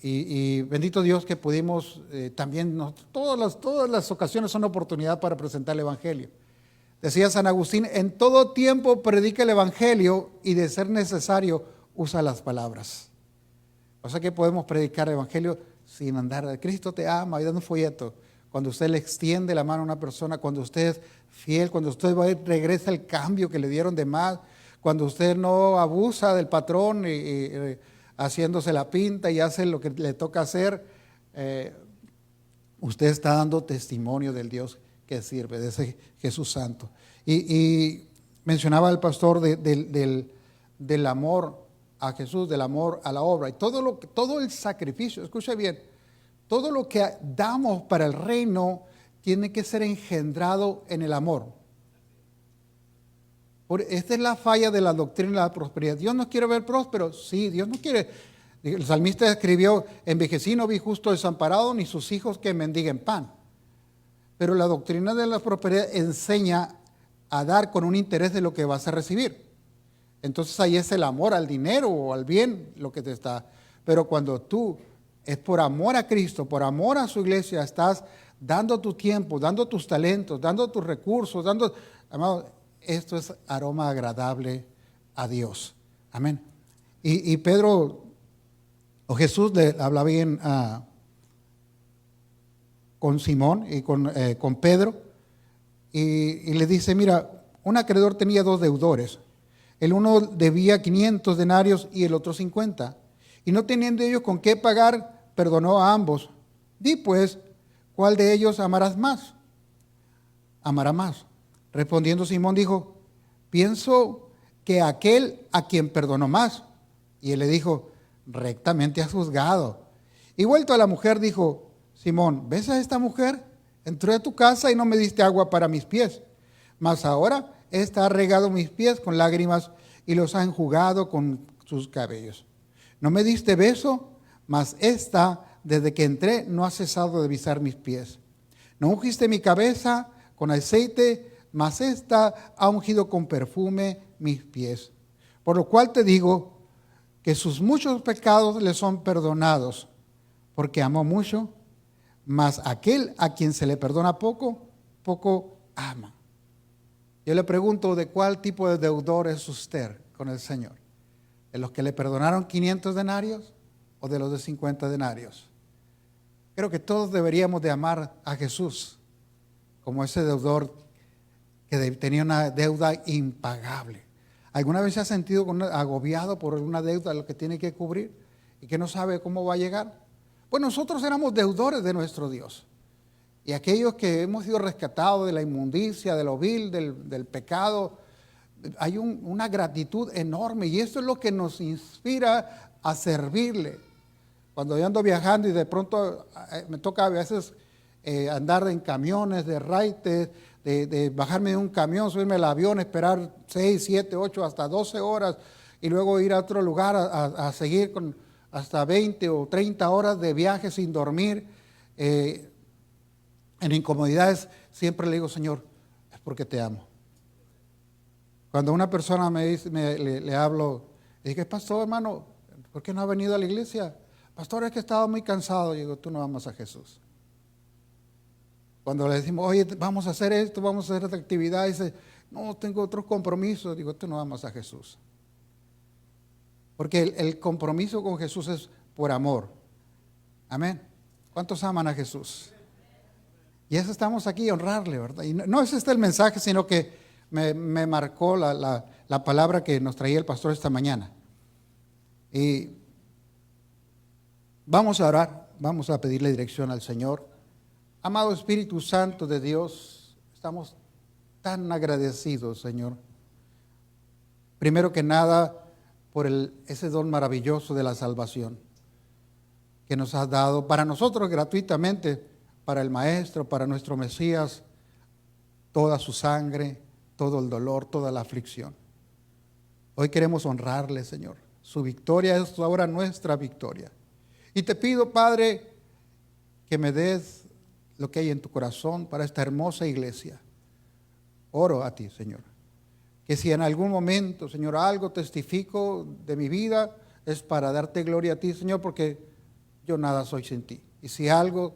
Y bendito Dios que pudimos también, todas las ocasiones son oportunidad para presentar el Evangelio. Decía San Agustín, en todo tiempo predica el Evangelio y de ser necesario usa las palabras. O sea que podemos predicar el Evangelio sin andar, Cristo te ama, y dando un folleto. Cuando usted le extiende la mano a una persona, cuando usted es fiel, cuando usted va y regresa el cambio que le dieron de más, cuando usted no abusa del patrón haciéndose la pinta y hace lo que le toca hacer, usted está dando testimonio del Dios que sirve, de ese Jesús santo. Y mencionaba el pastor del amor a Jesús, del amor a la obra, y todo el sacrificio, escuche bien, todo lo que damos para el reino tiene que ser engendrado en el amor. Esta es la falla de la doctrina de la prosperidad. Dios nos quiere ver prósperos, sí, Dios no quiere. El salmista escribió, envejecí, no vi justo desamparado, ni sus hijos que mendiguen pan. Pero la doctrina de la prosperidad enseña a dar con un interés de lo que vas a recibir. Entonces ahí es el amor al dinero o al bien lo que te está. Pero cuando tú es por amor a Cristo, por amor a su iglesia, estás dando tu tiempo, dando tus talentos, dando tus recursos, amado, esto es aroma agradable a Dios. Amén. Y Pedro, o Jesús le hablaba bien con Simón y con Pedro, y le dice, mira, un acreedor tenía 2 deudores. El uno debía 500 denarios y el otro 50. Y no teniendo ellos con qué pagar, perdonó a ambos. Di pues, ¿cuál de ellos amarás más? Amará más. Respondiendo Simón dijo, pienso que aquel a quien perdonó más. Y él le dijo, rectamente has juzgado. Y vuelto a la mujer dijo, Simón, ¿ves a esta mujer? Entré a tu casa y no me diste agua para mis pies. Mas ahora ésta ha regado mis pies con lágrimas y los ha enjugado con sus cabellos. No me diste beso, mas esta, desde que entré, no ha cesado de besar mis pies. No ungiste mi cabeza con aceite, mas esta ha ungido con perfume mis pies. Por lo cual te digo que sus muchos pecados le son perdonados, porque amó mucho, mas aquel a quien se le perdona poco, poco ama. Yo le pregunto, ¿de cuál tipo de deudor es usted con el Señor? ¿De los que le perdonaron 500 denarios o de los de 50 denarios? Creo que todos deberíamos de amar a Jesús como ese deudor que tenía una deuda impagable. ¿Alguna vez se ha sentido agobiado por una deuda lo que tiene que cubrir y que no sabe cómo va a llegar? Pues nosotros éramos deudores de nuestro Dios. Y aquellos que hemos sido rescatados de la inmundicia, de lo vil, del pecado, hay una gratitud enorme y eso es lo que nos inspira a servirle. Cuando yo ando viajando y de pronto me toca a veces andar en camiones de raites, de bajarme de un camión, subirme al avión, esperar 6, 7, 8, hasta 12 horas y luego ir a otro lugar a seguir con hasta 20 o 30 horas de viaje sin dormir. En incomodidades siempre le digo, Señor, es porque te amo. Cuando una persona me dice, le hablo, le dije, pastor, hermano, ¿por qué no ha venido a la iglesia? Pastor, es que estaba muy cansado. Y digo, tú no amas a Jesús. Cuando le decimos, oye, vamos a hacer esto, vamos a hacer esta actividad, dice, no, tengo otros compromisos. Digo, tú no amas a Jesús. Porque el compromiso con Jesús es por amor. Amén. ¿Cuántos aman a Jesús? Y eso estamos aquí, honrarle, ¿verdad? Y no es este el mensaje, sino que me marcó la palabra que nos traía el pastor esta mañana. Y vamos a orar, vamos a pedirle dirección al Señor. Amado Espíritu Santo de Dios, estamos tan agradecidos, Señor. Primero que nada, por ese don maravilloso de la salvación que nos has dado para nosotros gratuitamente, para el Maestro, para nuestro Mesías, toda su sangre, todo el dolor, toda la aflicción. Hoy queremos honrarle, Señor. Su victoria es ahora nuestra victoria. Y te pido, Padre, que me des lo que hay en tu corazón para esta hermosa iglesia. Oro a ti, Señor. Que si en algún momento, Señor, algo testifico de mi vida, es para darte gloria a ti, Señor, porque yo nada soy sin ti. Y si algo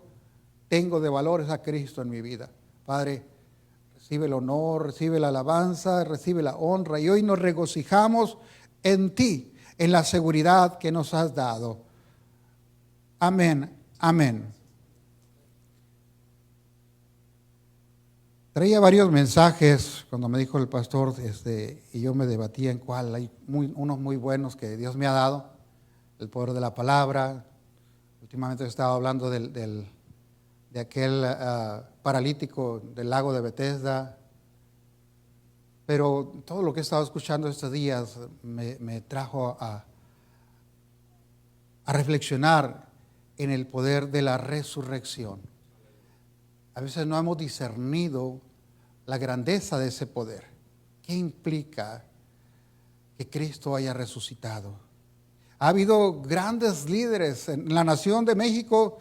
tengo de valor es a Cristo en mi vida. Padre, recibe el honor, recibe la alabanza, recibe la honra. Y hoy nos regocijamos en ti, en la seguridad que nos has dado. Amén, amén. Traía varios mensajes cuando me dijo el pastor, y yo me debatía en cuál. Hay unos muy buenos que Dios me ha dado, el poder de la palabra. Últimamente he estado hablando de aquel paralítico del lago de Bethesda. Pero todo lo que he estado escuchando estos días me trajo a reflexionar en el poder de la resurrección. A veces no hemos discernido la grandeza de ese poder. ¿Qué implica que Cristo haya resucitado? Ha habido grandes líderes en la nación de México.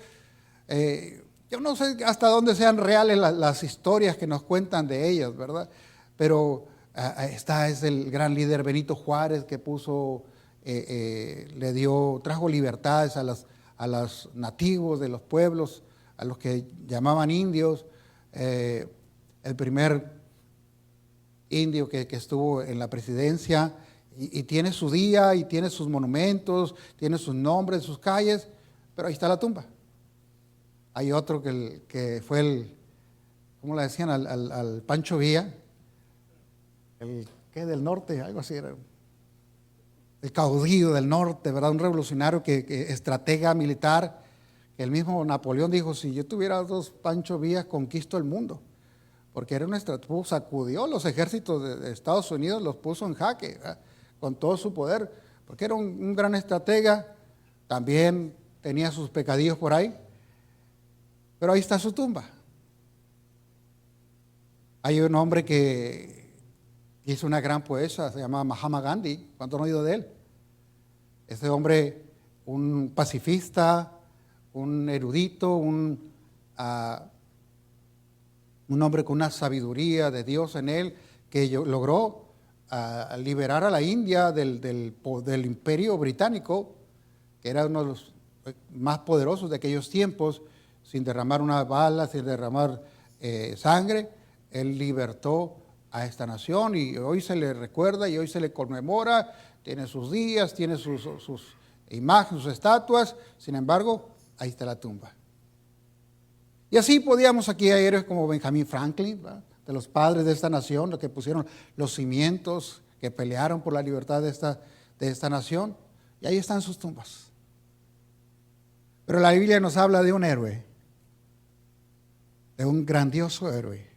Yo no sé hasta dónde sean reales las historias que nos cuentan de ellos, ¿verdad? Pero es el gran líder Benito Juárez que trajo libertades a los nativos de los pueblos, a los que llamaban indios. El primer indio que estuvo en la presidencia, y tiene su día, y tiene sus monumentos, tiene sus nombres, sus calles, pero ahí está la tumba. Hay otro que fue ¿cómo le decían? Al Pancho Villa, del norte, algo así era. El caudillo del norte, ¿verdad? Un revolucionario que estratega militar. El mismo Napoleón dijo, si yo tuviera 2 Pancho Villas, conquisto el mundo. Porque era sacudió los ejércitos de Estados Unidos, los puso en jaque, ¿verdad? Con todo su poder, porque era un gran estratega. También tenía sus pecadillos por ahí, pero ahí está su tumba. Hay un hombre que hizo una gran poesía, se llama Mahatma Gandhi. ¿Cuántos han oído de él? Ese hombre, un pacifista, un erudito, un hombre con una sabiduría de Dios en él, que logró liberar a la India del imperio británico, que era uno de los más poderosos de aquellos tiempos, sin derramar una bala, sin derramar sangre. Él libertó a esta nación y hoy se le recuerda y hoy se le conmemora, tiene sus días, tiene sus imágenes, sus estatuas. Sin embargo, ahí está la tumba. Y así podíamos aquí a héroes como Benjamin Franklin, ¿verdad? De los padres de esta nación, los que pusieron los cimientos, que pelearon por la libertad de esta nación. Y ahí están sus tumbas. Pero la Biblia nos habla de un héroe, de un grandioso héroe,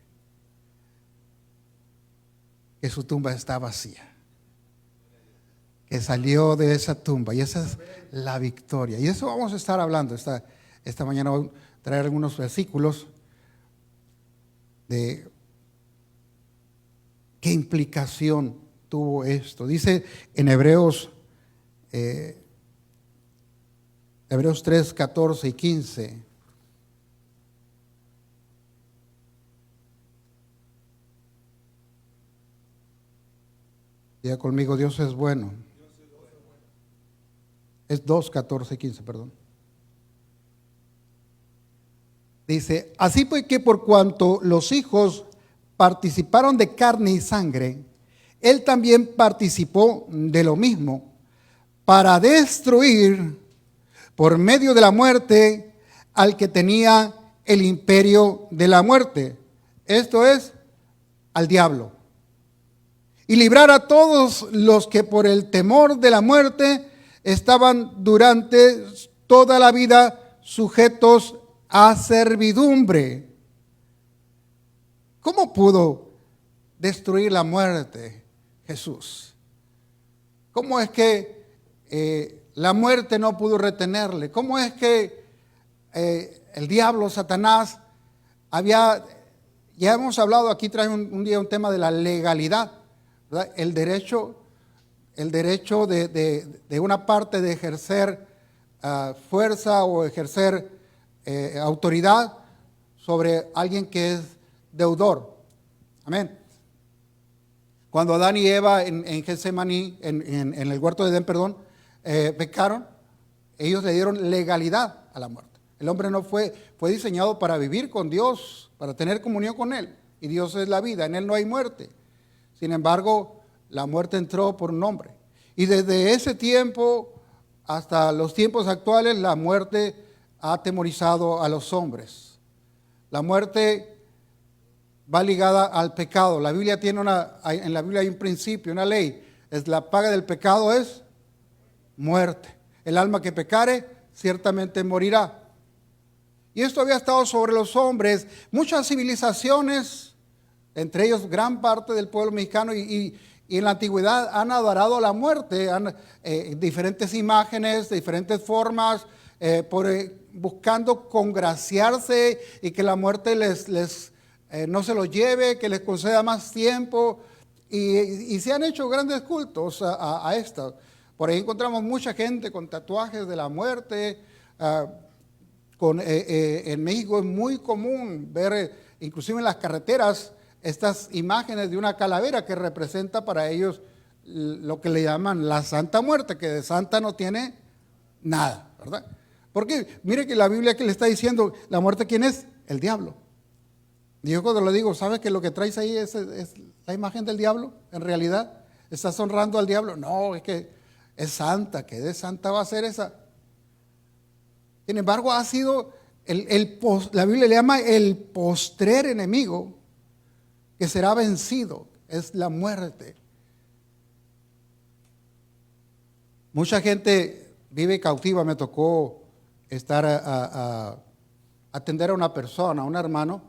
que su tumba está vacía, que salió de esa tumba, y esa es la victoria. Y eso vamos a estar hablando esta mañana. Voy a traer algunos versículos de qué implicación tuvo esto. Dice en Hebreos 3, 14 y 15. Diga conmigo, Dios es bueno. Es 2, 14 y 15, perdón. Dice, así pues que por cuanto los hijos participaron de carne y sangre, él también participó de lo mismo, para destruir por medio de la muerte al que tenía el imperio de la muerte, esto es, al diablo, y librar a todos los que por el temor de la muerte estaban durante toda la vida sujetos a servidumbre. ¿Cómo pudo destruir la muerte Jesús? ¿Cómo es que la muerte no pudo retenerle? ¿Cómo es que el diablo, Satanás, ya hemos hablado aquí, trae un día un tema de la legalidad, ¿verdad? El derecho de una parte de ejercer fuerza o ejercer autoridad sobre alguien que es deudor. Amén. Cuando Adán y Eva en Getsemaní, en el huerto de Edén, perdón, pecaron, ellos le dieron legalidad a la muerte. El hombre no fue diseñado para vivir con Dios, para tener comunión con Él. Y Dios es la vida, en Él no hay muerte. Sin embargo, la muerte entró por un hombre. Y desde ese tiempo hasta los tiempos actuales, la muerte ha atemorizado a los hombres. La muerte va ligada al pecado. La Biblia tiene en la Biblia hay un principio, una ley. Es la paga del pecado es muerte. El alma que pecare ciertamente morirá. Y esto había estado sobre los hombres. Muchas civilizaciones, entre ellos gran parte del pueblo mexicano y en la antigüedad han adorado a la muerte, diferentes imágenes, de diferentes formas, buscando congraciarse y que la muerte no se los lleve, que les conceda más tiempo. Y se han hecho grandes cultos a esto. Por ahí encontramos mucha gente con tatuajes de la muerte. En México es muy común ver, inclusive en las carreteras, estas imágenes de una calavera que representa para ellos lo que le llaman la Santa Muerte, que de santa no tiene nada, ¿verdad? Porque mire que la Biblia que le está diciendo, la muerte, ¿quién es? El diablo. Y yo cuando le digo, ¿sabes que lo que traes ahí es la imagen del diablo? En realidad, ¿estás honrando al diablo? No, es que es santa, que de santa va a ser esa. Sin embargo, ha sido, la Biblia le llama el postrer enemigo que será vencido, es la muerte. Mucha gente vive cautiva. Me tocó estar a atender a una persona, a un hermano.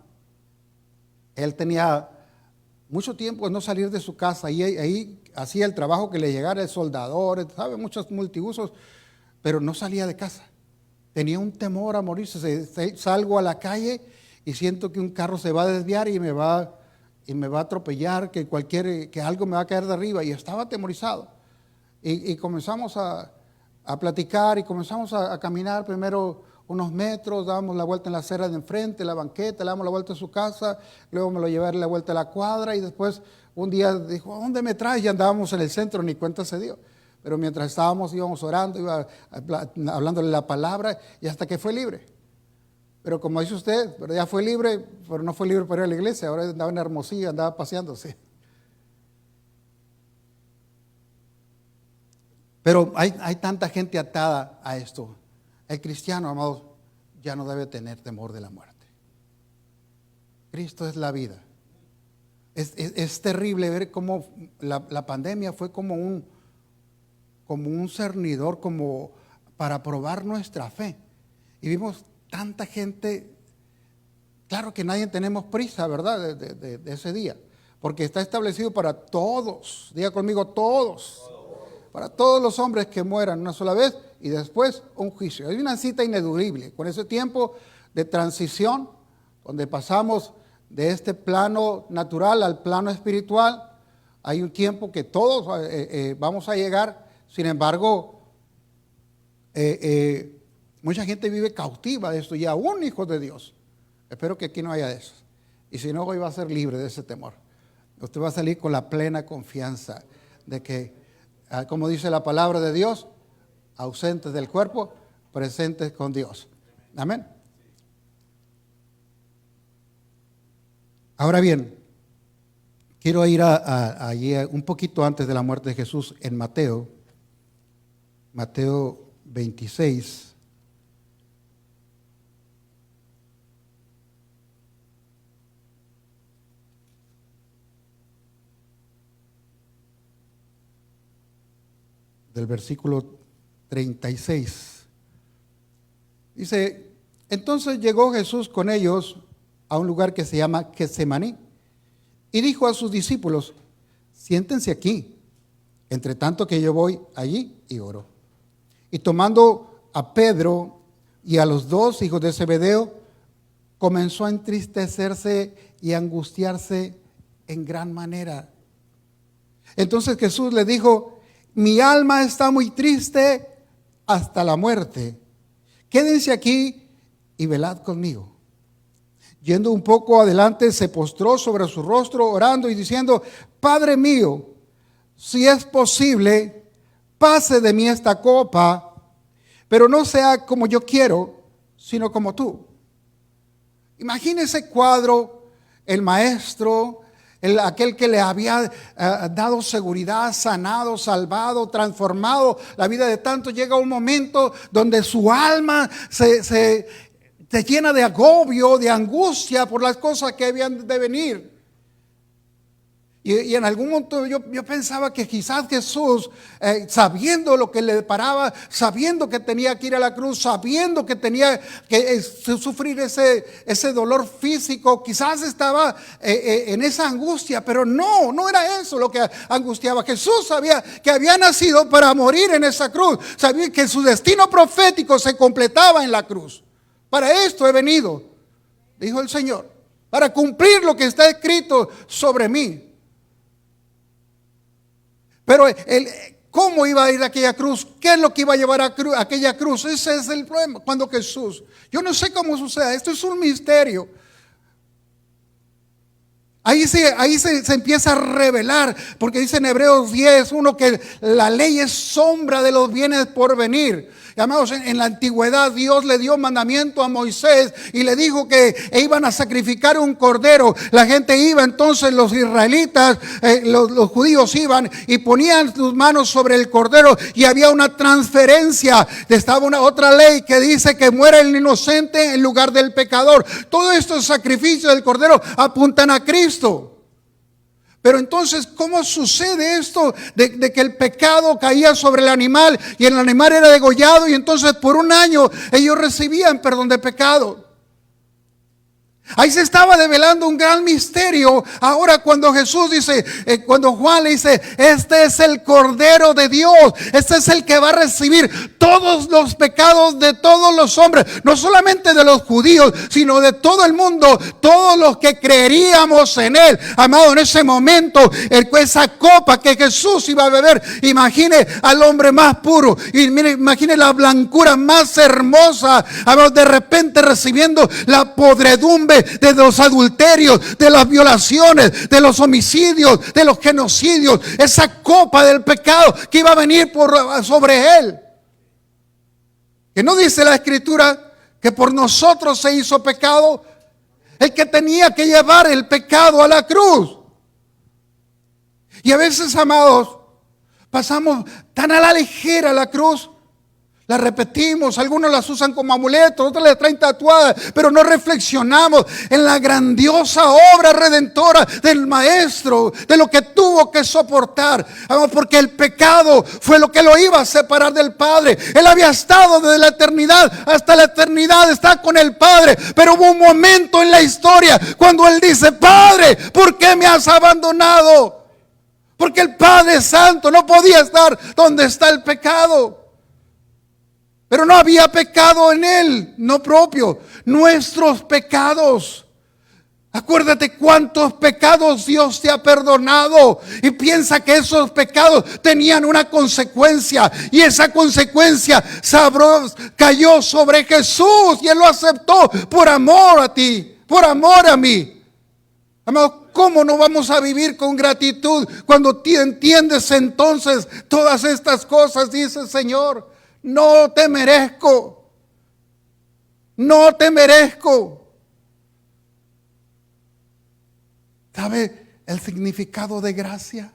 Él tenía mucho tiempo de no salir de su casa y ahí hacía el trabajo que le llegara, el soldador, sabe, muchos multiusos, pero no salía de casa. Tenía un temor a morirse. Salgo a la calle y siento que un carro se va a desviar y me va a atropellar, que algo me va a caer de arriba, y estaba atemorizado. Y comenzamos a platicar y comenzamos a caminar primero unos metros, dábamos la vuelta en la acera de enfrente, la banqueta, le damos la vuelta a su casa, luego me lo llevé a darle la vuelta a la cuadra y después un día dijo, ¿a dónde me traes? Y andábamos en el centro, ni cuenta se dio. Pero mientras íbamos orando, hablándole la palabra y hasta que fue libre. Pero como dice usted, pero ya fue libre, pero no fue libre para ir a la iglesia, ahora andaba en Hermosillo, andaba paseándose. Pero hay tanta gente atada a esto. El cristiano, amados, ya no debe tener temor de la muerte. Cristo es la vida. Es terrible ver cómo la pandemia fue como un cernidor, como para probar nuestra fe. Y vimos tanta gente. Claro que nadie tenemos prisa, ¿verdad? De ese día, porque está establecido para todos. Diga conmigo, todos. Para todos los hombres que mueran una sola vez y después un juicio. Hay una cita ineludible con ese tiempo de transición donde pasamos de este plano natural al plano espiritual. Hay un tiempo que todos vamos a llegar. Sin embargo, mucha gente vive cautiva de esto y aún hijos de Dios. Espero que aquí no haya de eso. Y si no, hoy va a ser libre de ese temor. Usted va a salir con la plena confianza de que, como dice la palabra de Dios, ausentes del cuerpo, presentes con Dios. Amén. Ahora bien, quiero ir allí un poquito antes de la muerte de Jesús en Mateo 26. Del versículo 36. Dice, entonces llegó Jesús con ellos a un lugar que se llama Getsemaní y dijo a sus discípulos, siéntense aquí, entre tanto que yo voy allí y oro. Y tomando a Pedro y a los dos hijos de Zebedeo, comenzó a entristecerse y a angustiarse en gran manera. Entonces Jesús le dijo, mi alma está muy triste hasta la muerte. Quédense aquí y velad conmigo. Yendo un poco adelante, se postró sobre su rostro, orando y diciendo, Padre mío, si es posible, pase de mí esta copa, pero no sea como yo quiero, sino como tú. Imagina ese cuadro, el maestro, aquel que le había dado seguridad, sanado, salvado, transformado la vida de tanto. Llega un momento donde su alma se llena de agobio, de angustia por las cosas que habían de venir. Y en algún momento yo pensaba que quizás Jesús, sabiendo lo que le deparaba, sabiendo que tenía que ir a la cruz, sabiendo que tenía que sufrir ese dolor físico, quizás estaba en esa angustia, pero no era eso lo que angustiaba. Jesús sabía que había nacido para morir en esa cruz, sabía que su destino profético se completaba en la cruz. Para esto he venido, dijo el Señor, para cumplir lo que está escrito sobre mí. Pero ¿cómo iba a ir a aquella cruz? ¿Qué es lo que iba a llevar a aquella cruz? Ese es el problema. Cuando Jesús, yo no sé cómo sucede, esto es un misterio. Ahí se empieza a revelar, porque dice en Hebreos 10:1 que la ley es sombra de los bienes por venir. Amados, en la antigüedad Dios le dio mandamiento a Moisés y le dijo que iban a sacrificar un cordero. La gente iba, entonces los israelitas, los judíos iban y ponían sus manos sobre el cordero y había una transferencia. Estaba una otra ley que dice que muere el inocente en lugar del pecador. Todos estos sacrificios del cordero apuntan a Cristo. Pero entonces, ¿cómo sucede esto de que el pecado caía sobre el animal y el animal era degollado y entonces por un año ellos recibían perdón de pecado? Ahí se estaba develando un gran misterio. Ahora cuando Jesús dice, cuando Juan le dice, este es el Cordero de Dios, este es el que va a recibir todos los pecados de todos los hombres, no solamente de los judíos, sino de todo el mundo, todos los que creeríamos en Él. Amado, en ese momento, esa copa que Jesús iba a beber, imagine al hombre más puro, y mire, imagine la blancura más hermosa, amado, de repente recibiendo la podredumbre de los adulterios, de las violaciones, de los homicidios, de los genocidios, esa copa del pecado que iba a venir sobre él. Que no dice la Escritura que por nosotros se hizo pecado, el que tenía que llevar el pecado a la cruz. Y a veces, amados, pasamos tan a la ligera la cruz. La repetimos, algunos las usan como amuletos, otros las traen tatuadas, pero no reflexionamos en la grandiosa obra redentora del Maestro, de lo que tuvo que soportar, porque el pecado fue lo que lo iba a separar del Padre. Él había estado desde la eternidad hasta la eternidad, está con el Padre, pero hubo un momento en la historia cuando Él dice, Padre, ¿por qué me has abandonado? Porque el Padre Santo no podía estar donde está el pecado. Pero no había pecado en Él, no propio, nuestros pecados. Acuérdate cuántos pecados Dios te ha perdonado y piensa que esos pecados tenían una consecuencia y esa consecuencia cayó sobre Jesús y Él lo aceptó por amor a ti, por amor a mí. Amado, ¿cómo no vamos a vivir con gratitud cuando entiendes entonces todas estas cosas? Dice el Señor. No te merezco. No te merezco. ¿Sabe el significado de gracia?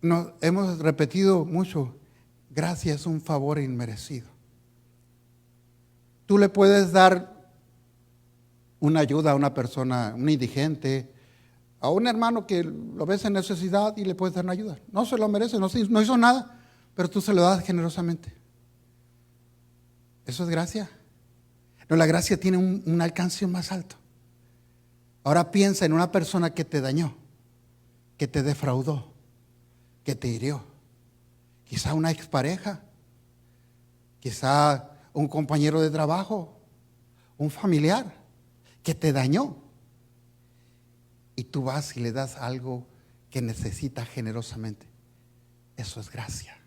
Nos hemos repetido mucho. Gracia es un favor inmerecido. Tú le puedes dar una ayuda a una persona, un indigente, a un hermano que lo ves en necesidad y le puedes dar una ayuda. No se lo merece, no hizo nada, pero tú se lo das generosamente. Eso es gracia. No, la gracia tiene un alcance más alto. Ahora piensa en una persona que te dañó, que te defraudó, que te hirió. Quizá una expareja, quizá un compañero de trabajo, un familiar que te dañó. Y tú vas y le das algo que necesita generosamente. Eso es gracia.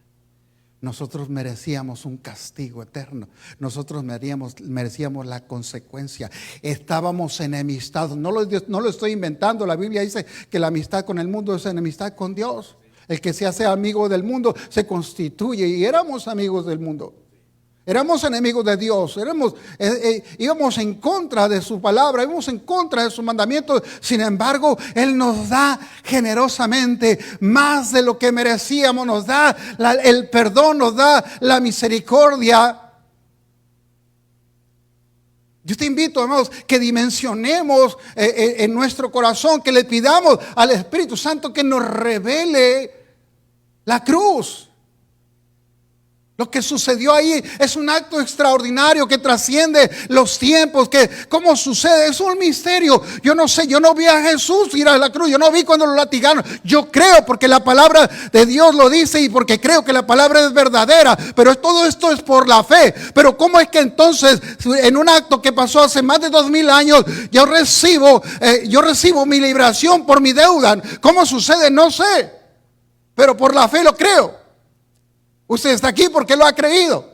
nosotros merecíamos un castigo eterno. Nosotros merecíamos la consecuencia. Estábamos enemistados. No lo estoy inventando. La Biblia dice que la amistad con el mundo es enemistad con Dios. El que se hace amigo del mundo se constituye, y éramos amigos del mundo. Éramos enemigos de Dios, íbamos en contra de su palabra, íbamos en contra de sus mandamientos. Sin embargo, Él nos da generosamente más de lo que merecíamos, nos da el perdón, nos da la misericordia. Yo te invito, hermanos, que dimensionemos en nuestro corazón, que le pidamos al Espíritu Santo que nos revele la cruz. Lo que sucedió ahí es un acto extraordinario que trasciende los tiempos. ¿Cómo sucede? Es un misterio. Yo no sé, yo no vi a Jesús ir a la cruz. Yo no vi cuando lo latigaron. Yo creo porque la palabra de Dios lo dice y porque creo que la palabra es verdadera. Pero todo esto es por la fe. Pero ¿cómo es que entonces en un acto que pasó hace más de 2000 años yo recibo mi liberación por mi deuda? ¿Cómo sucede? No sé. Pero por la fe lo creo. Usted está aquí porque lo ha creído.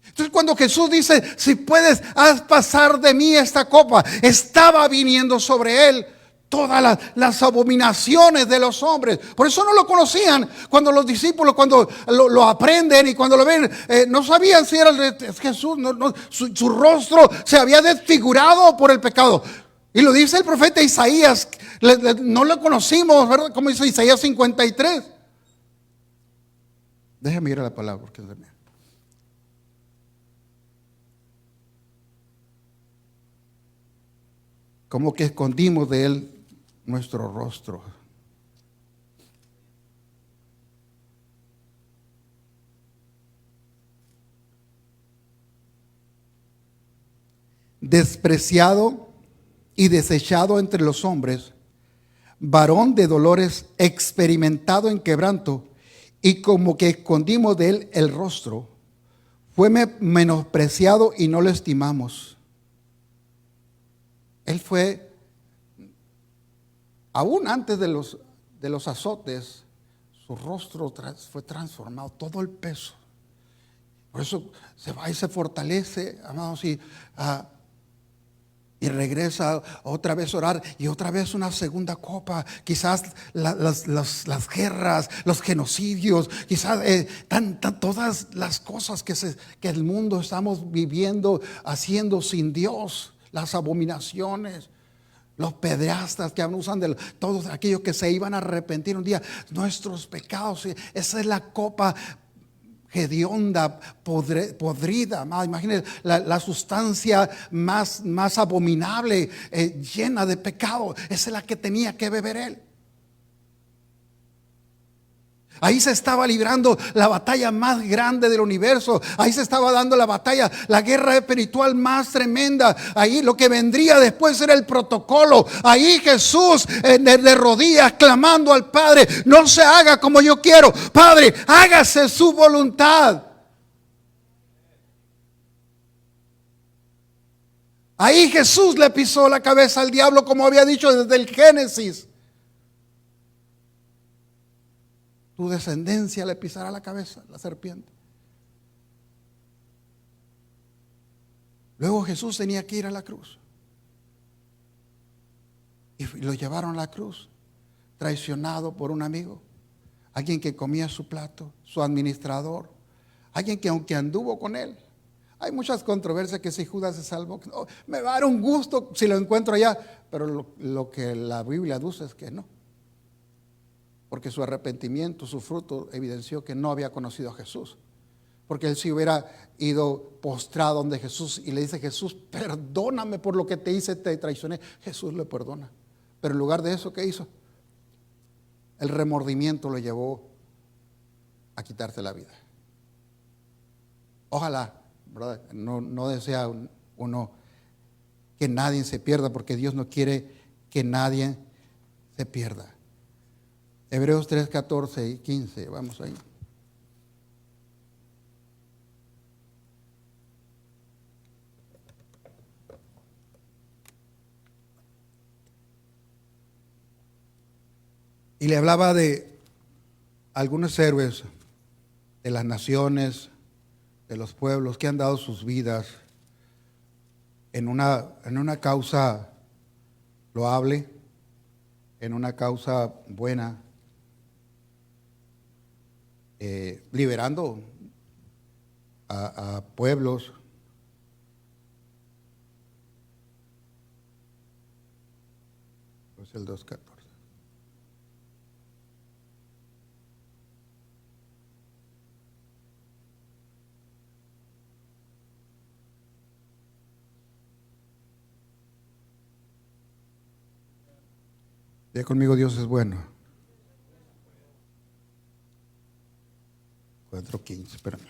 Entonces cuando Jesús dice, si puedes, haz pasar de mí esta copa, estaba viniendo sobre él todas las abominaciones de los hombres. Por eso no lo conocían. Cuando los discípulos, cuando lo aprenden y cuando lo ven, no sabían si era Jesús. Su rostro se había desfigurado por el pecado. Y lo dice el profeta Isaías. No lo conocimos, ¿verdad? Como dice Isaías 53. Déjame ir a la palabra porque es de mí. Como que escondimos de él nuestro rostro. Despreciado y desechado entre los hombres, varón de dolores, experimentado en quebranto, y como que escondimos de él el rostro. Fue menospreciado y no lo estimamos. Él fue, aún antes de los azotes, su rostro fue transformado, todo el peso. Por eso se va y se fortalece, amados, y regresa otra vez a orar, y otra vez una segunda copa. Quizás las guerras, los genocidios, quizás todas las cosas que el mundo estamos viviendo, haciendo sin Dios, las abominaciones, los pederastas que usan de todos aquellos que se iban a arrepentir un día, nuestros pecados. Esa es la copa hedionda, podrida. Imagínense la sustancia más abominable, llena de pecado. Esa es la que tenía que beber él. Ahí se estaba librando la batalla más grande del universo. Ahí se estaba dando la batalla, la guerra espiritual más tremenda. Ahí lo que vendría después era el protocolo. Ahí Jesús de rodillas clamando al Padre: no se haga como yo quiero, Padre, hágase su voluntad. Ahí Jesús le pisó la cabeza al diablo, como había dicho desde el Génesis. Tu descendencia le pisará la cabeza, la serpiente. Luego Jesús tenía que ir a la cruz. Y lo llevaron a la cruz, traicionado por un amigo, alguien que comía su plato, su administrador, alguien que aunque anduvo con él. Hay muchas controversias que si Judas se salvó, no, me va a dar un gusto si lo encuentro allá, pero lo que la Biblia dice es que no. Porque su arrepentimiento, su fruto evidenció que no había conocido a Jesús. Porque él si hubiera ido postrado donde Jesús y le dice: Jesús, perdóname por lo que te hice, te traicioné, Jesús le perdona. Pero en lugar de eso, ¿qué hizo? El remordimiento lo llevó a quitarse la vida. Ojalá, ¿verdad? No desea uno que nadie se pierda, porque Dios no quiere que nadie se pierda. Hebreos 3, 14 y 15, vamos ahí. Y le hablaba de algunos héroes de las naciones, de los pueblos que han dado sus vidas en una causa loable, en una causa buena, liberando a pueblos. Es el 2:14. Diga conmigo, Dios es bueno. 4:15, espérame.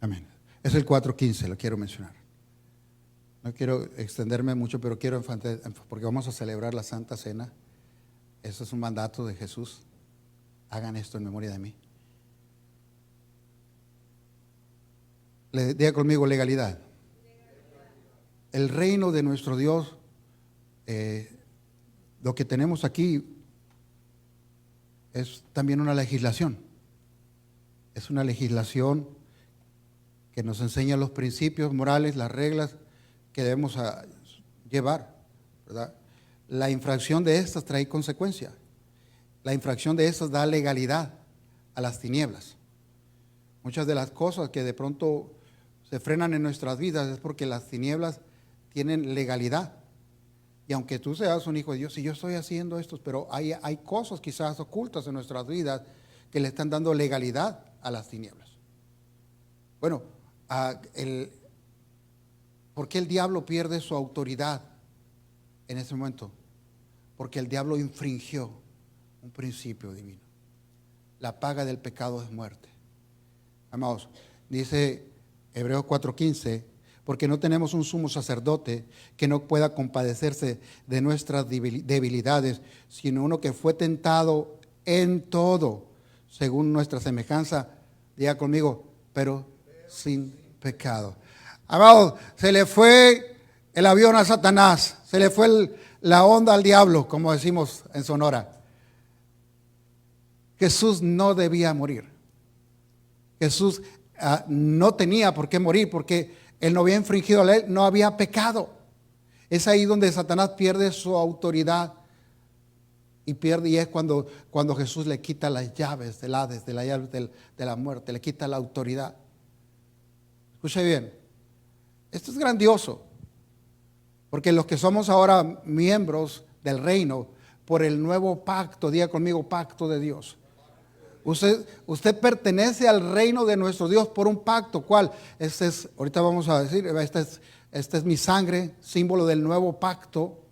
Amén. Es el 4:15, lo quiero mencionar. No quiero extenderme mucho, pero quiero porque vamos a celebrar la Santa Cena. Eso es un mandato de Jesús. Hagan esto en memoria de mí. Diga conmigo, legalidad. El reino de nuestro Dios, lo que tenemos aquí es también una legislación. Es una legislación que nos enseña los principios morales, las reglas que debemos llevar, ¿verdad? La infracción de estas trae consecuencia. La infracción de estas da legalidad a las tinieblas. Muchas de las cosas que de pronto se frenan en nuestras vidas es porque las tinieblas tienen legalidad. Y aunque tú seas un hijo de Dios, si yo estoy haciendo esto, pero hay cosas quizás ocultas en nuestras vidas que le están dando legalidad a las tinieblas. Bueno, ¿por qué el diablo pierde su autoridad en ese momento? Porque el diablo infringió un principio divino. La paga del pecado es muerte. Amados, dice Hebreos 4:15, porque no tenemos un sumo sacerdote que no pueda compadecerse de nuestras debilidades, sino uno que fue tentado en todo, según nuestra semejanza. Diga conmigo, pero sin pecado. Amados, se le fue el avión a Satanás, se le fue la onda al diablo, como decimos en Sonora. Jesús no debía morir. Jesús no tenía por qué morir, porque él no había infringido la ley, no había pecado. Es ahí donde Satanás pierde su autoridad y es cuando Jesús le quita las llaves del Hades, de las llaves de la muerte, le quita la autoridad. Escuche bien, esto es grandioso, porque los que somos ahora miembros del reino por el nuevo pacto, diga conmigo, pacto de Dios. Usted pertenece al reino de nuestro Dios por un pacto. ¿Cuál? Ahorita vamos a decir, esta es mi sangre, símbolo del nuevo pacto.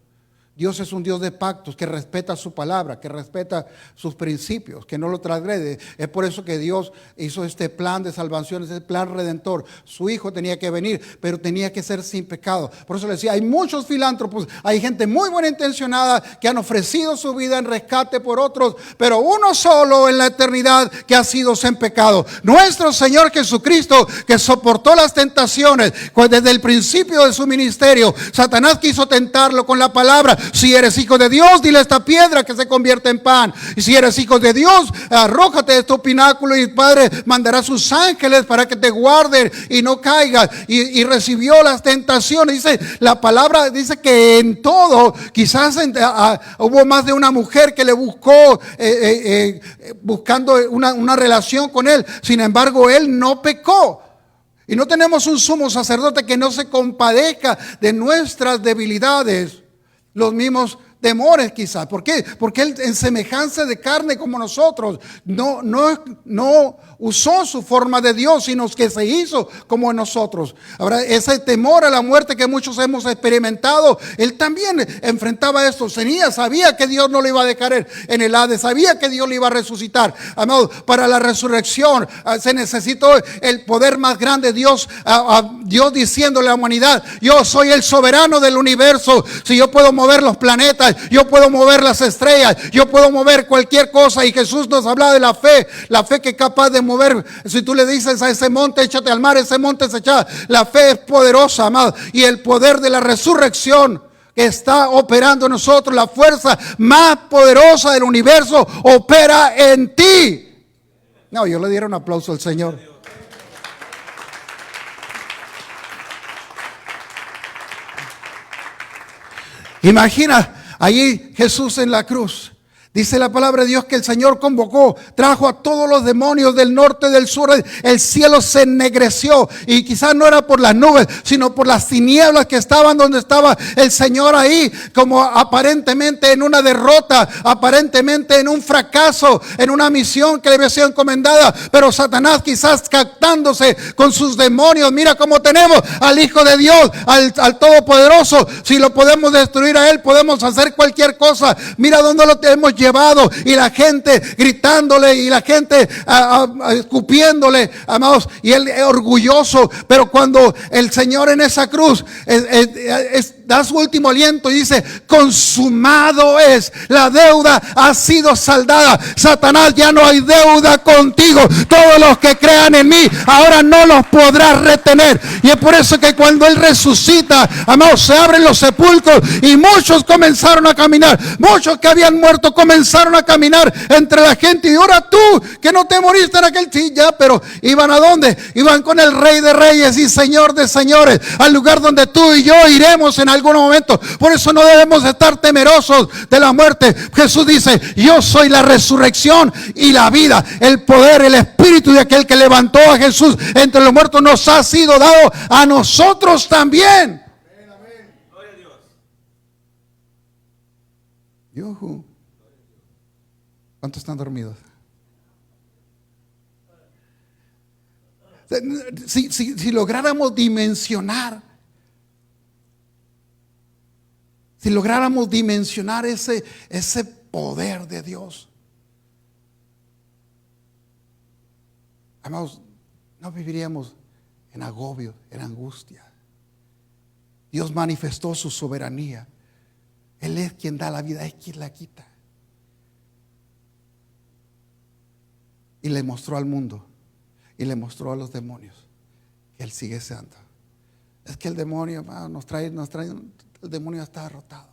Dios es un Dios de pactos que respeta su palabra, que respeta sus principios, que no lo transgrede. Es por eso que Dios hizo este plan de salvación, este plan redentor. Su Hijo tenía que venir, pero tenía que ser sin pecado. Por eso le decía, hay muchos filántropos, hay gente muy buena intencionada que han ofrecido su vida en rescate por otros, pero uno solo en la eternidad que ha sido sin pecado. Nuestro Señor Jesucristo, que soportó las tentaciones desde el principio de su ministerio. Satanás quiso tentarlo con la palabra. Si eres hijo de Dios, dile a esta piedra que se convierte en pan. Y si eres hijo de Dios, arrójate de tu pináculo y el Padre mandará sus ángeles para que te guarden y no caigas. Y recibió las tentaciones. Dice, la palabra dice que en todo, quizás hubo más de una mujer que le buscó buscando una relación con él. Sin embargo, él no pecó. Y no tenemos un sumo sacerdote que no se compadezca de nuestras debilidades. Los mismos temores quizás. ¿Por qué? Porque él en semejanza de carne como nosotros no usó su forma de Dios, sino que se hizo como nosotros. Ahora, ese temor a la muerte que muchos hemos experimentado, él también enfrentaba esto. Sabía que Dios no le iba a dejar en el Hades, sabía que Dios le iba a resucitar. Amado, para la resurrección se necesitó el poder más grande. Dios diciéndole a la humanidad, yo soy el soberano del universo. Si yo puedo mover los planetas, yo puedo mover las estrellas, yo puedo mover cualquier cosa. Y Jesús nos habla de la fe que es capaz de mover. Si tú le dices a ese monte, échate al mar, ese monte se echa. La fe es poderosa, amado. Y el poder de la resurrección que está operando en nosotros, la fuerza más poderosa del universo opera en ti. No, yo le diera un aplauso al Señor. Imagina allí Jesús en la cruz. Dice la palabra de Dios que el Señor convocó, trajo a todos los demonios del norte, del sur. El cielo se ennegreció y quizás no era por las nubes, sino por las tinieblas que estaban donde estaba el Señor ahí, como aparentemente en una derrota, aparentemente en un fracaso, en una misión que le había sido encomendada. Pero Satanás quizás captándose con sus demonios. Mira cómo tenemos al Hijo de Dios, al Todopoderoso. Si lo podemos destruir a Él, podemos hacer cualquier cosa. Mira dónde lo hemos llevado, y la gente gritándole y la gente escupiéndole, amados, y él orgulloso. Pero cuando el Señor en esa cruz da su último aliento y dice: consumado es, la deuda ha sido saldada. Satanás, ya no hay deuda contigo. Todos los que crean en mí ahora no los podrás retener. Y es por eso que cuando Él resucita, amados, se abren los sepulcros y muchos comenzaron a caminar. Muchos que habían muerto comenzaron a caminar entre la gente. Y ahora tú, que no te moriste en aquel, sí, ya, pero iban a dónde? Iban con el Rey de Reyes y Señor de Señores, al lugar donde tú y yo iremos en algún momento. Por eso no debemos estar temerosos de la muerte. Jesús dice: yo soy la resurrección y la vida. El poder, el espíritu de aquel que levantó a Jesús entre los muertos nos ha sido dado a nosotros también. Gloria a Dios. Yuhu. ¿Cuántos están dormidos? Si lográramos dimensionar, ese poder de Dios, amados, no viviríamos en agobio, en angustia. Dios manifestó su soberanía. Él es quien da la vida, es quien la quita. Y le mostró al mundo y le mostró a los demonios que Él sigue santo. Es que el demonio nos trae, el demonio está derrotado.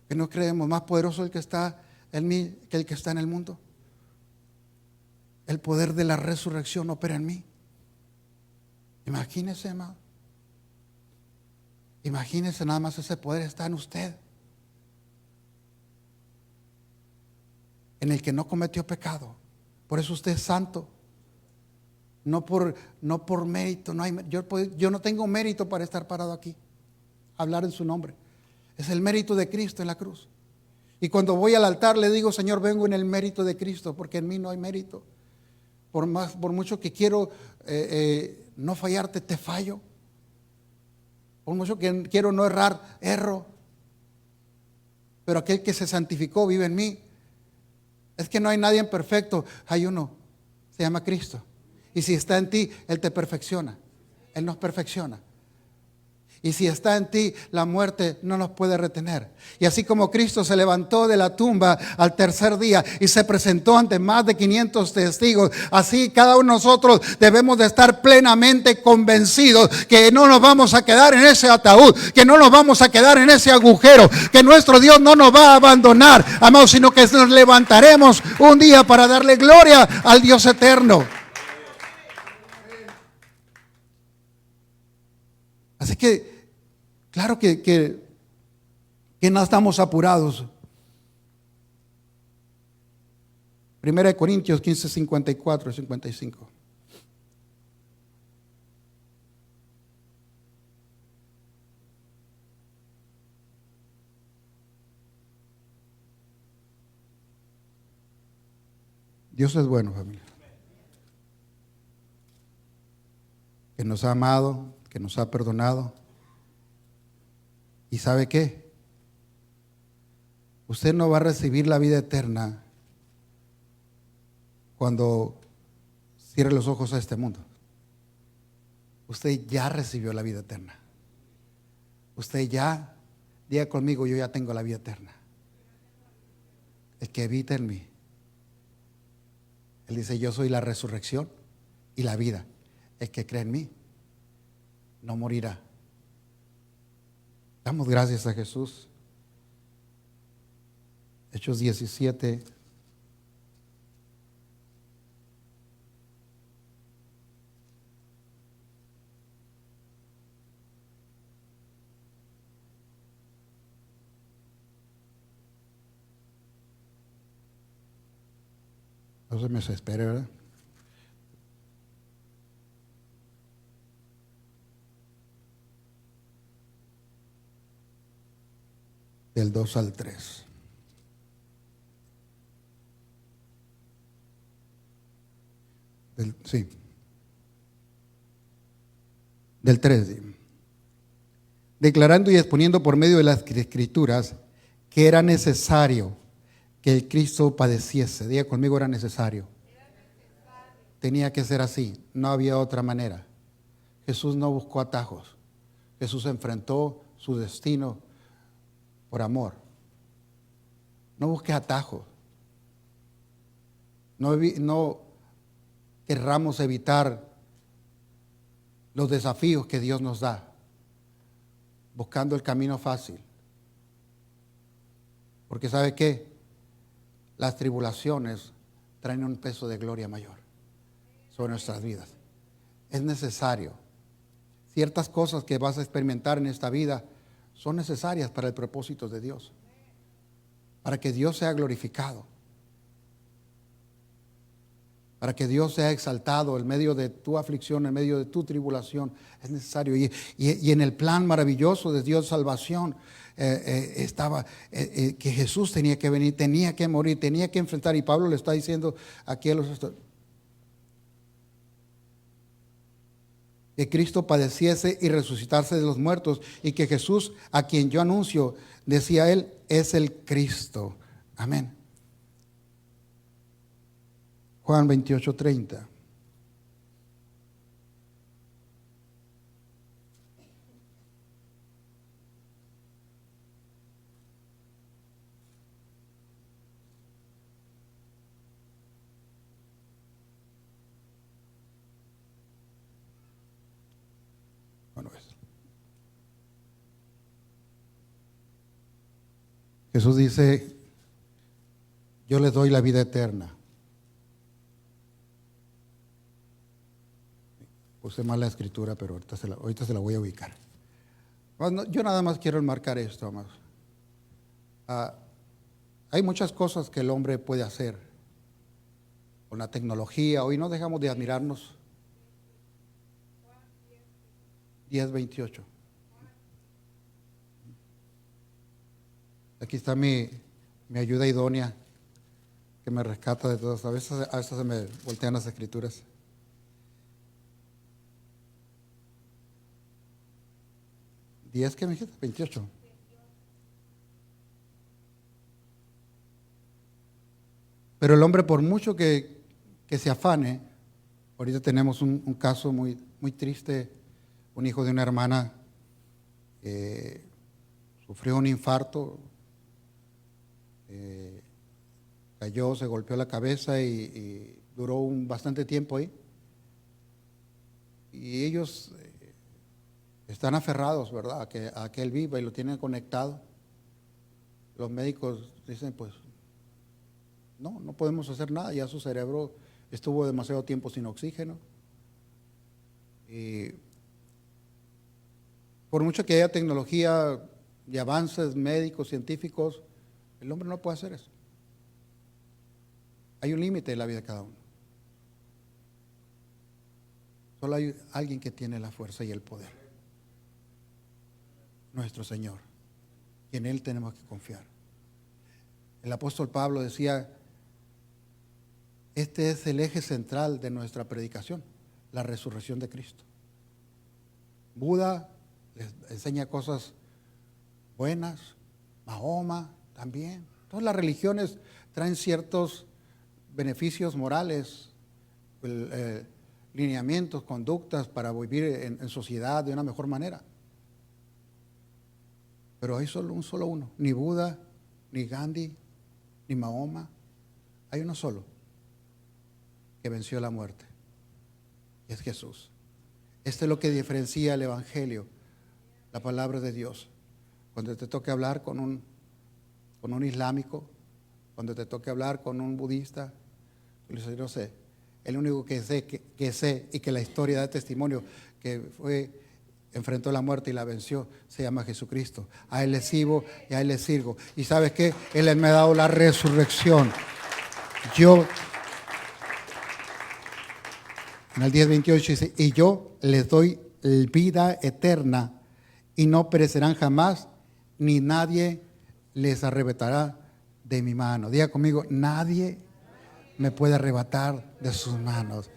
Que no creemos, más poderoso el que está en mí que el que está en el mundo. El poder de la resurrección opera en mí. Imagínese, amado. Imagínese, nada más ese poder está en usted, en el que no cometió pecado. Por eso usted es santo. No por mérito. Yo no tengo mérito para estar parado aquí, hablar en su nombre. Es el mérito de Cristo en la cruz. Y cuando voy al altar le digo: Señor, vengo en el mérito de Cristo, porque en mí no hay mérito. Por mucho que quiero no fallarte, te fallo. Por mucho que quiero no errar, erro. Pero aquel que se santificó vive en mí. Es que no hay nadie perfecto, hay uno, se llama Cristo. Y si está en ti, Él te perfecciona. Él nos perfecciona. Y si está en ti, la muerte no nos puede retener. Y así como Cristo se levantó de la tumba al tercer día y se presentó ante más de 500 testigos, así cada uno de nosotros debemos de estar plenamente convencidos que no nos vamos a quedar en ese ataúd, que no nos vamos a quedar en ese agujero, que nuestro Dios no nos va a abandonar, amados, sino que nos levantaremos un día para darle gloria al Dios eterno. Así que claro que no estamos apurados. 1 Corintios 15, 54 y 55. Dios es bueno, familia. Que nos ha amado, que nos ha perdonado. ¿Y sabe qué? Usted no va a recibir la vida eterna cuando cierre los ojos a este mundo. Usted ya recibió la vida eterna. Usted ya, diga conmigo: yo ya tengo la vida eterna. El que habita en mí. Él dice: yo soy la resurrección y la vida. El que cree en mí no morirá. Damos gracias a Jesús Hechos 17. No se me desespere, ¿verdad? Del 2 al 3. Sí. Del 3. Declarando y exponiendo por medio de las Escrituras que era necesario que el Cristo padeciese. Diga conmigo, era necesario. Tenía que ser así, no había otra manera. Jesús no buscó atajos. Jesús enfrentó su destino por amor. No busques atajos. No querramos evitar los desafíos que Dios nos da, buscando el camino fácil. Porque ¿sabe qué? Las tribulaciones traen un peso de gloria mayor sobre nuestras vidas. Es necesario. Ciertas cosas que vas a experimentar en esta vida son necesarias para el propósito de Dios, para que Dios sea glorificado, para que Dios sea exaltado en medio de tu aflicción, en medio de tu tribulación. Es necesario. Y en el plan maravilloso de Dios, salvación, estaba que Jesús tenía que venir, tenía que morir, tenía que enfrentar. Y Pablo le está diciendo aquí a los que Cristo padeciese y resucitase de los muertos, y que Jesús, a quien yo anuncio, decía él, es el Cristo. Amén. Juan 28:30. Bueno, Jesús dice, yo les doy la vida eterna. Puse mal la escritura, pero ahorita se la voy a ubicar. Bueno, yo nada más quiero enmarcar esto, amados. Hay muchas cosas que el hombre puede hacer con la tecnología. Hoy no dejamos de admirarnos. 10:28. Aquí está mi ayuda idónea que me rescata de todas. A veces se me voltean las escrituras. ¿10 qué me dijiste? 28. Pero el hombre, por mucho que se afane, ahorita tenemos un caso muy, muy triste, un hijo de una hermana sufrió un infarto, cayó, se golpeó la cabeza y duró bastante tiempo ahí. Y ellos están aferrados, ¿verdad?, a que él viva y lo tienen conectado. Los médicos dicen, pues, no podemos hacer nada, ya su cerebro estuvo demasiado tiempo sin oxígeno. Y por mucho que haya tecnología y avances médicos, científicos, el hombre no puede hacer eso. Hay un límite en la vida de cada uno. Solo hay alguien que tiene la fuerza y el poder. Nuestro Señor. Y en Él tenemos que confiar. El apóstol Pablo decía, este es el eje central de nuestra predicación, la resurrección de Cristo. Buda les enseña cosas buenas, Mahoma también. Todas las religiones traen ciertos beneficios morales, lineamientos, conductas para vivir en sociedad de una mejor manera. Pero hay solo uno, ni Buda, ni Gandhi, ni Mahoma. Hay uno solo que venció la muerte, y es Jesús. Esto es lo que diferencia el Evangelio, la palabra de Dios. Cuando te toque hablar con un islámico, Cuando te toque hablar con un budista, le dices, no sé, el único que sé y que la historia da testimonio que enfrentó la muerte y la venció, se llama Jesucristo. A Él le sirvo y a Él le sirvo. ¿Y sabes qué? Él me ha dado la resurrección. Yo, en el 10:28 dice, y yo les doy vida eterna y no perecerán jamás, ni nadie les arrebatará de mi mano. Diga conmigo, nadie me puede arrebatar de sus manos.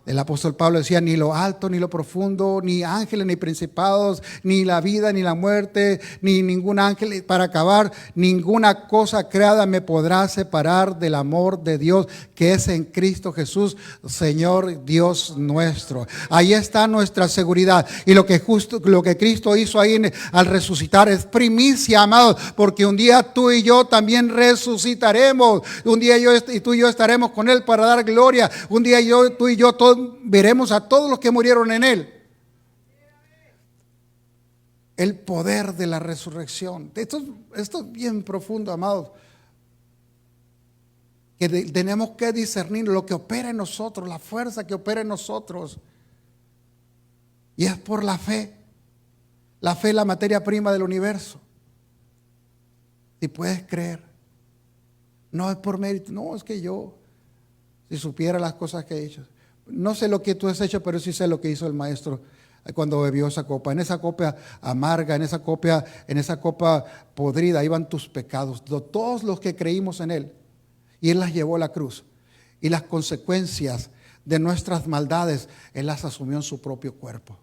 El apóstol Pablo decía, ni lo alto, ni lo profundo, ni ángeles, ni principados, ni la vida, ni la muerte, ni ningún ángel, para acabar, ninguna cosa creada me podrá separar del amor de Dios que es en Cristo Jesús, Señor Dios nuestro. Ahí está nuestra seguridad. Y lo que Cristo hizo ahí al resucitar es primicia, amados, porque un día tú y yo también resucitaremos. Un día tú y yo estaremos con Él para dar gloria. Un día tú y yo todos veremos a todos los que murieron en Él. El poder de la resurrección. Esto es bien profundo, amados. Que tenemos que discernir lo que opera en nosotros, la fuerza que opera en nosotros. Y es por la fe. La fe es la materia prima del universo. Si puedes creer. No es por mérito. No, es que yo, si supiera las cosas que he hecho. No sé lo que tú has hecho, pero sí sé lo que hizo el maestro cuando bebió esa copa. En esa copa amarga, en esa copa podrida, iban tus pecados, todos los que creímos en Él. Y Él las llevó a la cruz. Y las consecuencias de nuestras maldades, Él las asumió en su propio cuerpo.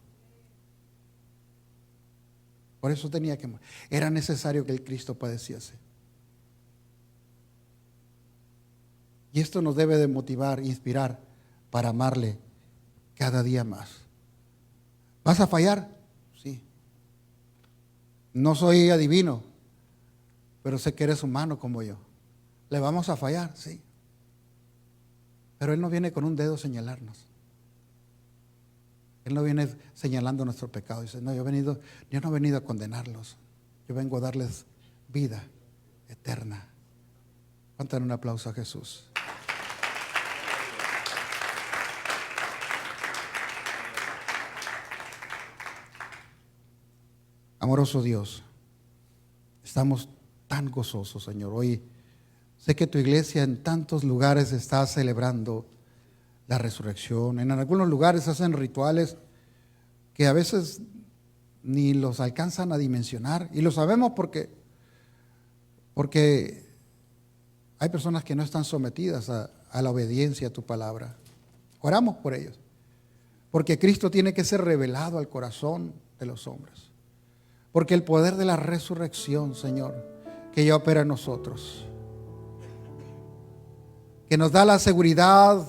Por eso tenía que morir. Era necesario que el Cristo padeciese. Y esto nos debe de motivar, inspirar, para amarle cada día más. ¿Vas a fallar? Sí. No soy adivino, pero sé que eres humano como yo. ¿Le vamos a fallar? Sí. Pero Él no viene con un dedo a señalarnos. Él no viene señalando nuestro pecado. Dice, no, yo no he venido a condenarlos. Yo vengo a darles vida eterna. ¿Cuánto dan un aplauso a Jesús? Amoroso Dios, estamos tan gozosos, Señor. Hoy sé que tu iglesia en tantos lugares está celebrando la resurrección. En algunos lugares hacen rituales que a veces ni los alcanzan a dimensionar. Y lo sabemos porque hay personas que no están sometidas a la obediencia a tu palabra. Oramos por ellos. Porque Cristo tiene que ser revelado al corazón de los hombres. Porque el poder de la resurrección, Señor, que ya opera en nosotros, que nos da la seguridad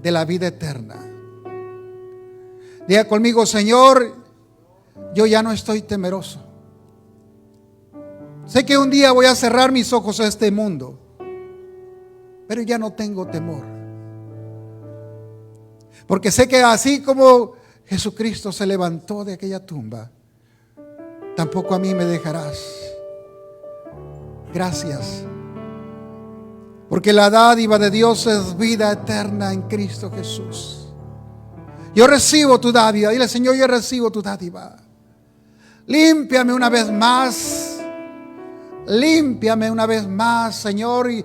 de la vida eterna. Diga conmigo, Señor, yo ya no estoy temeroso. Sé que un día voy a cerrar mis ojos a este mundo, pero ya no tengo temor. Porque sé que así como Jesucristo se levantó de aquella tumba, tampoco a mí me dejarás. Gracias. Porque la dádiva de Dios es vida eterna en Cristo Jesús. Yo recibo tu dádiva. Dile, Señor, yo recibo tu dádiva. Límpiame una vez más. Límpiame una vez más, Señor, y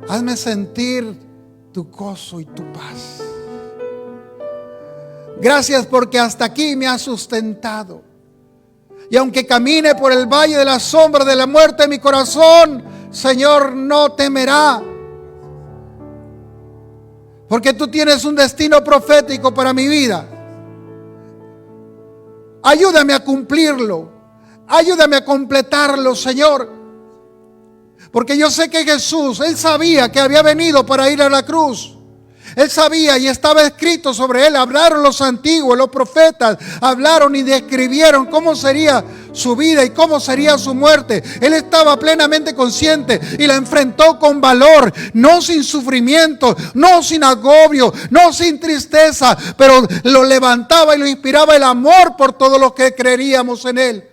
hazme sentir tu gozo y tu paz. Gracias porque hasta aquí me has sustentado. Y aunque camine por el valle de la sombra de la muerte, mi corazón, Señor, no temerá. Porque tú tienes un destino profético para mi vida. Ayúdame a cumplirlo. Ayúdame a completarlo, Señor. Porque yo sé que Jesús, Él sabía que había venido para ir a la cruz. Él sabía y estaba escrito sobre Él. Hablaron los antiguos, los profetas. Hablaron y describieron cómo sería su vida y cómo sería su muerte. Él estaba plenamente consciente y la enfrentó con valor. No sin sufrimiento, no sin agobio, no sin tristeza. Pero lo levantaba y lo inspiraba el amor por todos los que creeríamos en Él.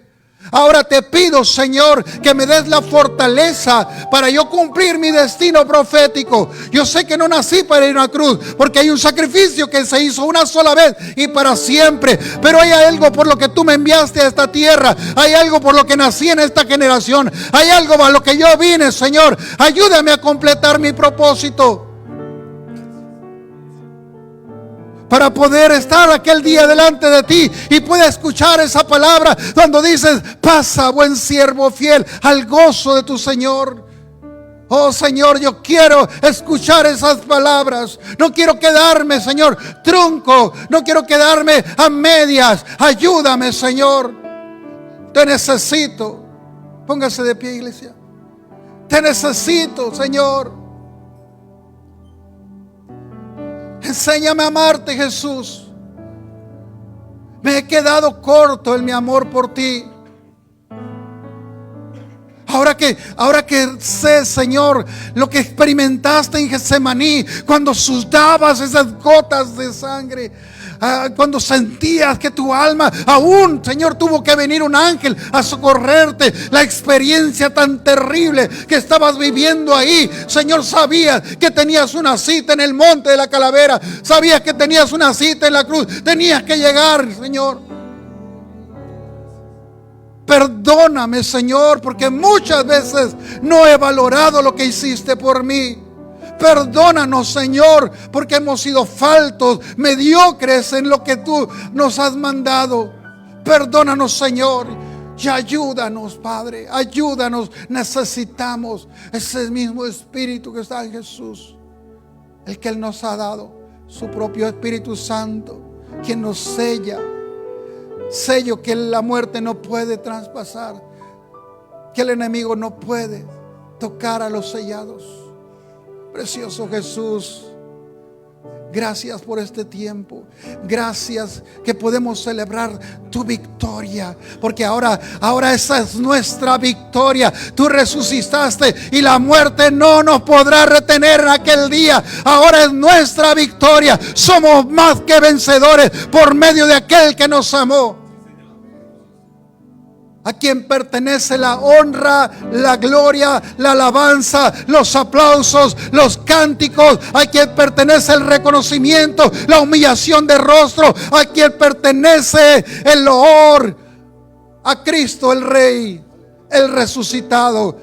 Ahora te pido, Señor, que me des la fortaleza para yo cumplir mi destino profético. Yo sé que no nací para ir a una cruz, porque hay un sacrificio que se hizo una sola vez y para siempre. Pero hay algo por lo que tú me enviaste a esta tierra. Hay algo por lo que nací en esta generación. Hay algo para lo que yo vine, Señor. Ayúdame a completar mi propósito, para poder estar aquel día delante de ti y pueda escuchar esa palabra cuando dices: pasa, buen siervo fiel, al gozo de tu Señor. Oh Señor, yo quiero escuchar esas palabras. No quiero quedarme, Señor, trunco. No quiero quedarme a medias. Ayúdame, Señor. Te necesito. Póngase de pie, iglesia. Te necesito, Señor. Enséñame a amarte, Jesús. Me he quedado corto en mi amor por ti. Ahora que sé, Señor, lo que experimentaste en Getsemaní, cuando sudabas esas gotas de sangre, cuando sentías que tu alma aún, Señor, tuvo que venir un ángel a socorrerte, la experiencia tan terrible que estabas viviendo ahí, Señor, sabías que tenías una cita en el monte de la calavera, sabías que tenías una cita en la cruz, tenías que llegar, Señor. Perdóname, Señor, porque muchas veces no he valorado lo que hiciste por mí. Perdónanos, Señor, porque hemos sido faltos, mediocres en lo que tú nos has mandado. Perdónanos, Señor, y ayúdanos, Padre, ayúdanos. Necesitamos ese mismo Espíritu que está en Jesús, el que Él nos ha dado, su propio Espíritu Santo, quien nos sella. Sello que la muerte no puede traspasar, que el enemigo no puede tocar a los sellados. Precioso Jesús, gracias por este tiempo. Gracias que podemos celebrar tu victoria, porque ahora esa es nuestra victoria. Tú resucitaste y la muerte no nos podrá retener en aquel día. Ahora es nuestra victoria. Somos más que vencedores por medio de aquel que nos amó. A quien pertenece la honra, la gloria, la alabanza, los aplausos, los cánticos. A quien pertenece el reconocimiento, la humillación de rostro. A quien pertenece el loor. A Cristo el Rey, el resucitado.